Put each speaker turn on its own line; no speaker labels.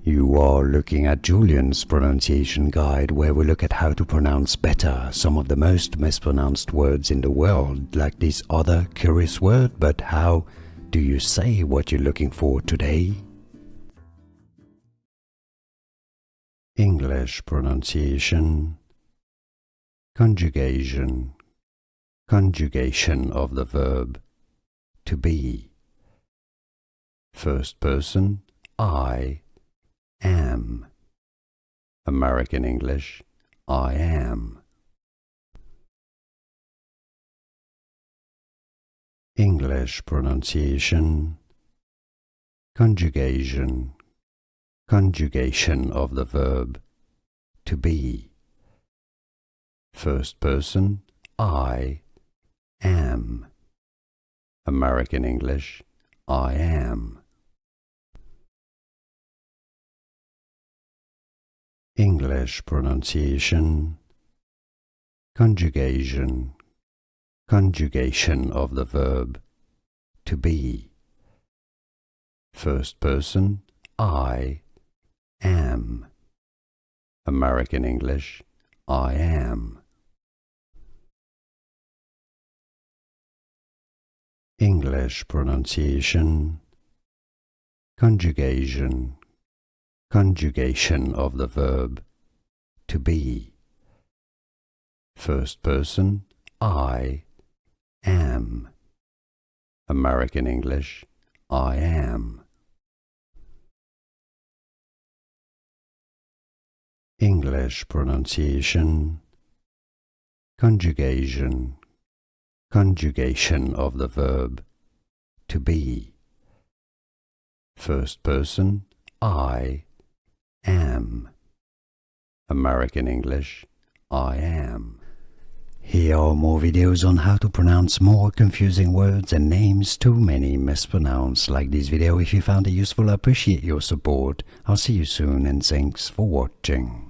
You are looking at Julian's pronunciation guide, where we look at how to pronounce better some of the most mispronounced words in the world, like this other curious word. But how do you say what you're looking for today? English pronunciation. Conjugation. Conjugation of the verb to be. First person, I am. American English, I am. English pronunciation. Conjugation. Conjugation of the verb to be. First person, I am. American English, I am. English pronunciation. Conjugation. Conjugation of the verb to be. First person, I am. American English, I am. English pronunciation. Conjugation. Conjugation of the verb to be. First person, I am. American English, I am. English pronunciation. Conjugation. Conjugation of the verb to be. First person, I am. American English, I am. Here are more videos on how to pronounce more confusing words and names too many mispronounced. Like this video if you found it useful. I appreciate your support. I'll see you soon and thanks for watching.